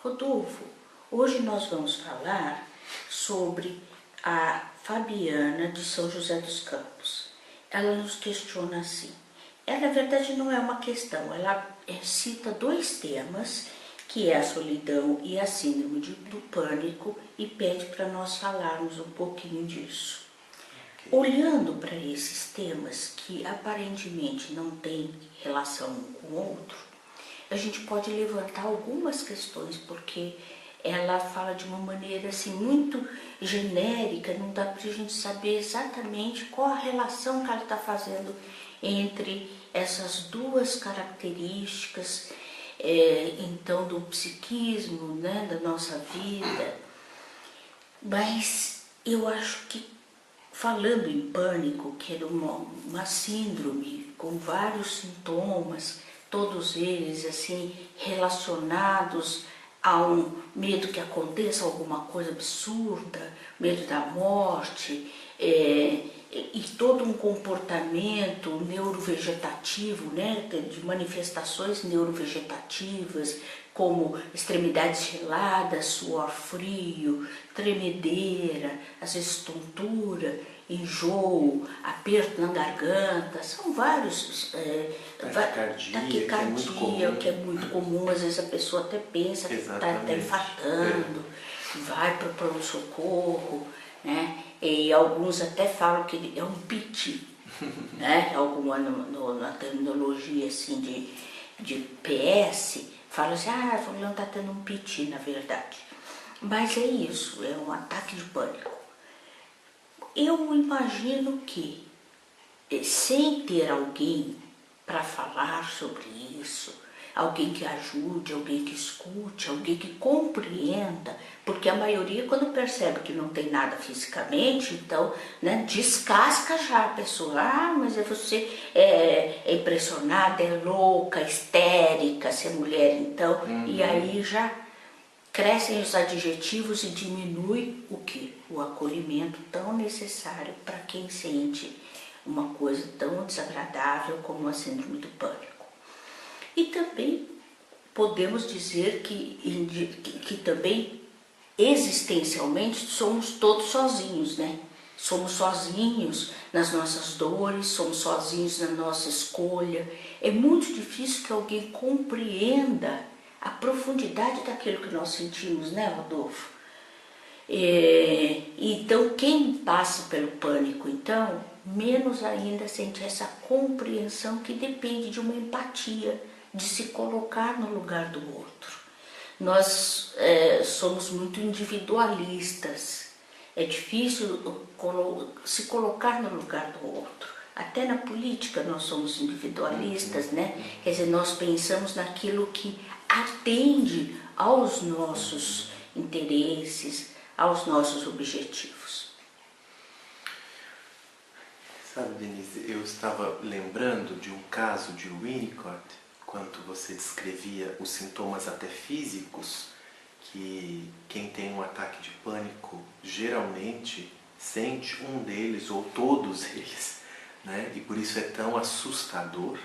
Rodolfo, hoje nós vamos falar sobre a Fabiana de São José dos Campos. Ela nos questiona assim. Ela, na verdade, não é uma questão, ela cita dois temas, que é a solidão e a síndrome do pânico, e pede para nós falarmos um pouquinho disso. Olhando para esses temas, que aparentemente não têm relação um com o outro, a gente pode levantar algumas questões, porque ela fala de uma maneira assim muito genérica, não dá para a gente saber exatamente qual a relação que ela está fazendo entre essas duas características, então do psiquismo, né, da nossa vida. Mas eu acho que, falando em pânico, que era uma síndrome com vários sintomas, todos eles assim relacionados a um medo que aconteça alguma coisa absurda, medo da morte, e todo um comportamento neurovegetativo, né, de manifestações neurovegetativas, como extremidades geladas, suor frio, tremedeira, às vezes tontura, enjoo, aperto na garganta, são vários. Taquicardia, que é muito comum, às vezes a pessoa até pensa que está infartando, vai para o pronto-socorro, né? E alguns até falam que é um piti, né? Alguma na terminologia assim de PS, fala assim, fulano está tendo um piti, na verdade. Mas é isso, é um ataque de pânico. Eu imagino que, sem ter alguém para falar sobre isso, alguém que ajude, alguém que escute, alguém que compreenda, porque a maioria, quando percebe que não tem nada fisicamente, então, né, descasca já a pessoa. Mas você é impressionada, é louca, histérica, ser mulher, então, e aí já crescem os adjetivos e diminui o quê? O acolhimento tão necessário para quem sente uma coisa tão desagradável como a síndrome do pânico. E também podemos dizer que também existencialmente somos todos sozinhos, né? Somos sozinhos nas nossas dores, somos sozinhos na nossa escolha. É muito difícil que alguém compreenda a profundidade daquilo que nós sentimos, né, Rodolfo? Então, quem passa pelo pânico, então, menos ainda sente essa compreensão que depende de uma empatia, de se colocar no lugar do outro. Nós somos muito individualistas, é difícil se colocar no lugar do outro. Até na política nós somos individualistas, né? Quer dizer, nós pensamos naquilo que atende aos nossos interesses, aos nossos objetivos. Sabe, Denise, eu estava lembrando de um caso de Winnicott, quando você descrevia os sintomas até físicos, que quem tem um ataque de pânico geralmente sente um deles ou todos eles, né? E por isso é tão assustador,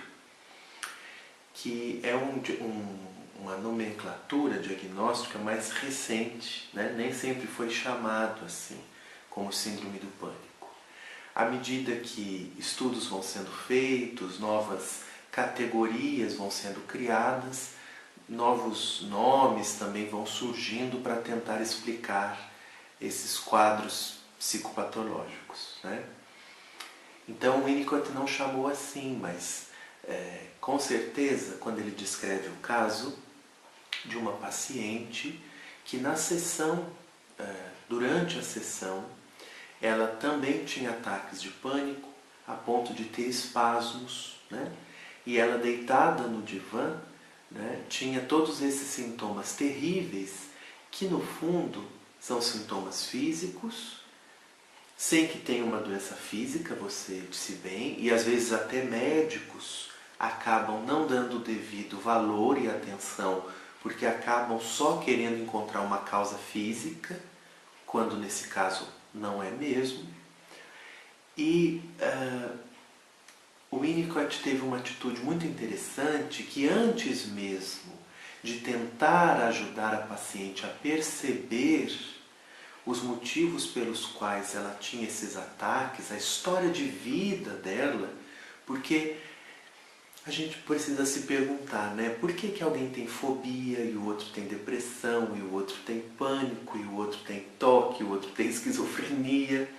que é uma nomenclatura diagnóstica mais recente, né? Nem sempre foi chamado assim, como síndrome do pânico. À medida que estudos vão sendo feitos, novas categorias vão sendo criadas, novos nomes também vão surgindo para tentar explicar esses quadros psicopatológicos, né? Então o Winnicott não chamou assim, mas com certeza, quando ele descreve o caso de uma paciente que na sessão, durante a sessão, ela também tinha ataques de pânico, a ponto de ter espasmos, né? E ela deitada no divã, né, tinha todos esses sintomas terríveis, que no fundo são sintomas físicos, sem que tenha uma doença física, você disse bem, e às vezes até médicos acabam não dando o devido valor e atenção, porque acabam só querendo encontrar uma causa física, quando nesse caso não é mesmo. E o Winnicott teve uma atitude muito interessante, que antes mesmo de tentar ajudar a paciente a perceber os motivos pelos quais ela tinha esses ataques, a história de vida dela, porque a gente precisa se perguntar, né? Por que alguém tem fobia e o outro tem depressão, e o outro tem pânico, e o outro tem toque, e o outro tem esquizofrenia?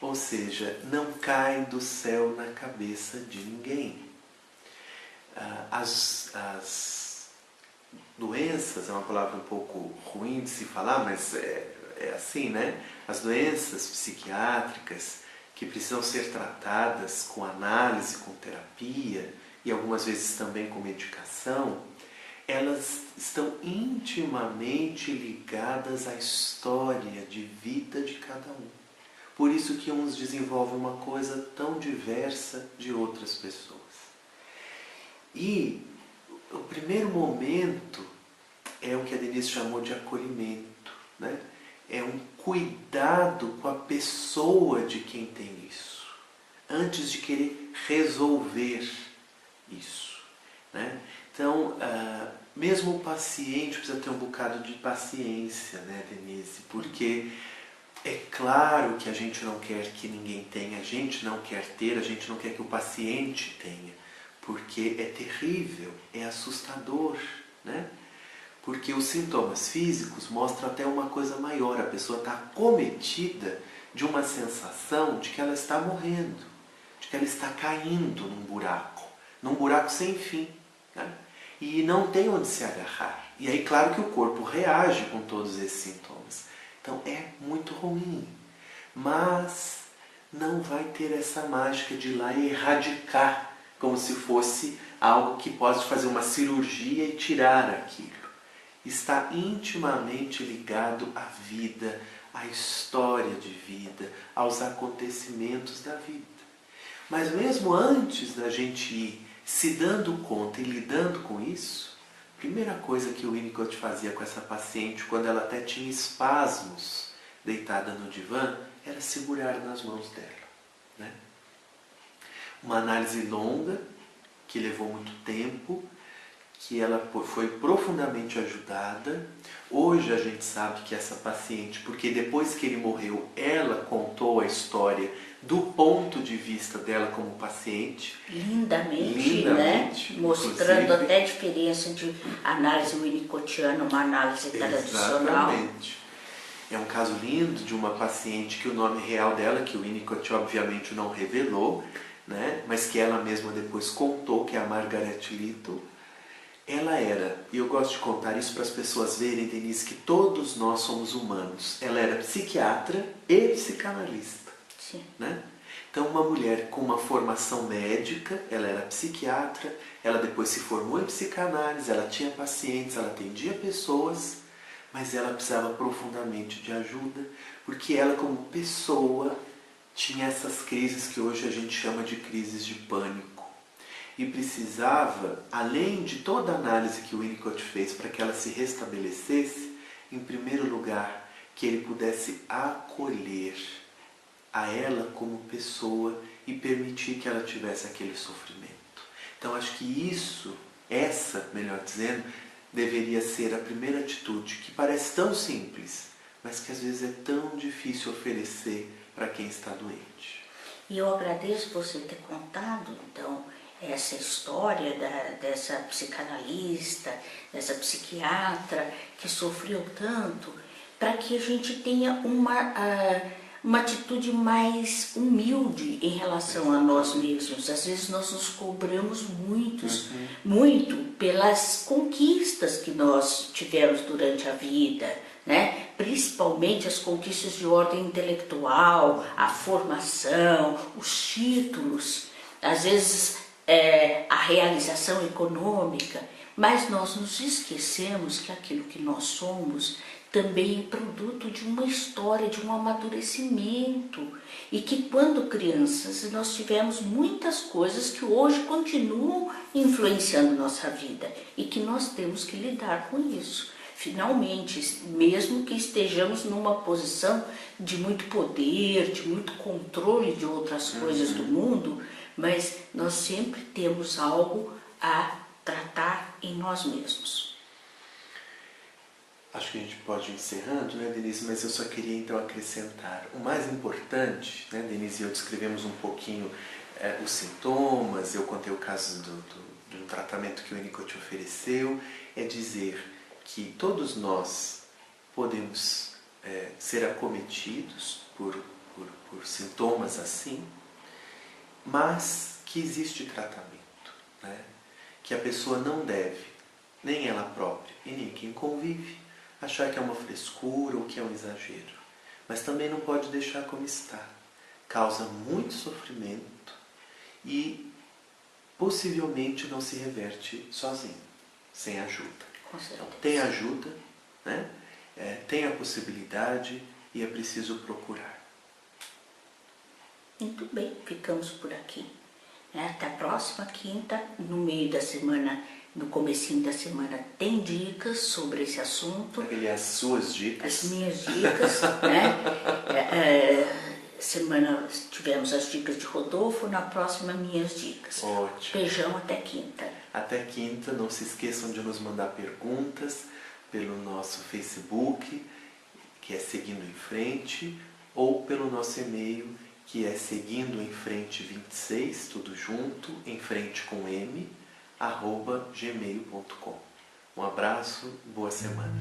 Ou seja, não cai do céu na cabeça de ninguém. As doenças, é uma palavra um pouco ruim de se falar, mas é assim, né? As doenças psiquiátricas que precisam ser tratadas com análise, com terapia e algumas vezes também com medicação, elas estão intimamente ligadas à história de vida de cada um. Por isso que uns desenvolvem uma coisa tão diversa de outras pessoas. E o primeiro momento é o que a Denise chamou de acolhimento, né? É um cuidado com a pessoa de quem tem isso, antes de querer resolver isso, né? Então, mesmo o paciente precisa ter um bocado de paciência, né, Denise? Porque é claro que a gente não quer que ninguém tenha, a gente não quer ter, a gente não quer que o paciente tenha, porque é terrível, é assustador, né? Porque os sintomas físicos mostram até uma coisa maior. A pessoa está acometida de uma sensação de que ela está morrendo, de que ela está caindo num buraco sem fim, né? E não tem onde se agarrar. E aí, claro que o corpo reage com todos esses sintomas. Então é muito ruim. Mas não vai ter essa mágica de ir lá e erradicar, como se fosse algo que pode fazer uma cirurgia e tirar aquilo. Está intimamente ligado à vida, à história de vida, aos acontecimentos da vida. Mas mesmo antes da gente ir se dando conta e lidando com isso, a primeira coisa que o Winnicott fazia com essa paciente, quando ela até tinha espasmos deitada no divã, era segurar nas mãos dela, né? Uma análise longa, que levou muito tempo, que ela foi profundamente ajudada. Hoje a gente sabe que essa paciente, porque depois que ele morreu, ela contou a história do ponto de vista dela como paciente. Lindamente, né? Mostrando até a diferença de análise winnicottiana, uma análise tradicional. Exatamente. É um caso lindo de uma paciente que o nome real dela, que o Winnicott obviamente não revelou, né? Mas que ela mesma depois contou, que é a Margaret Little. Ela era, e eu gosto de contar isso para as pessoas verem, Denise, que todos nós somos humanos. Ela era psiquiatra e psicanalista. Sim. Né? Então, uma mulher com uma formação médica, ela era psiquiatra, ela depois se formou em psicanálise, ela tinha pacientes, ela atendia pessoas, mas ela precisava profundamente de ajuda, porque ela, como pessoa, tinha essas crises que hoje a gente chama de crises de pânico. E precisava, além de toda a análise que o Winnicott fez para que ela se restabelecesse, em primeiro lugar, que ele pudesse acolher a ela como pessoa e permitir que ela tivesse aquele sofrimento. Então acho que essa, melhor dizendo, deveria ser a primeira atitude, que parece tão simples, mas que às vezes é tão difícil oferecer para quem está doente. E eu agradeço você ter contado, então, essa história dessa psicanalista, dessa psiquiatra que sofreu tanto, para que a gente tenha uma atitude mais humilde em relação a nós mesmos. Às vezes nós nos cobramos muito pelas conquistas que nós tivemos durante a vida, né? Principalmente as conquistas de ordem intelectual, a formação, os títulos, às vezes a realização econômica, mas nós nos esquecemos que aquilo que nós somos também é produto de uma história, de um amadurecimento, e que quando crianças nós tivemos muitas coisas que hoje continuam influenciando nossa vida e que nós temos que lidar com isso. Finalmente, mesmo que estejamos numa posição de muito poder, de muito controle de outras coisas do mundo, mas nós sempre temos algo a tratar em nós mesmos. Acho que a gente pode ir encerrando, né, Denise? Mas eu só queria então acrescentar. O mais importante, né, Denise e eu descrevemos um pouquinho os sintomas, eu contei o caso do tratamento que o Winnicott ofereceu, é dizer que todos nós podemos ser acometidos por sintomas assim, mas que existe tratamento, né? Que a pessoa não deve, nem ela própria e nem quem convive, achar que é uma frescura ou que é um exagero. Mas também não pode deixar como está. Causa muito sofrimento e possivelmente não se reverte sozinho, sem ajuda. Então, tem ajuda, né? Tem a possibilidade e é preciso procurar. Muito bem, ficamos por aqui. Até a próxima quinta, no meio da semana, no comecinho da semana, tem dicas sobre esse assunto. As suas dicas. As minhas dicas, né? Semana tivemos as dicas de Rodolfo, na próxima minhas dicas. Ótimo. Beijão até quinta. Até quinta, não se esqueçam de nos mandar perguntas pelo nosso Facebook, que é Seguindo em Frente, ou pelo nosso e-mail, que é seguindoemfrente26, tudo junto, em frente com m, @gmail.com. Um abraço, boa semana.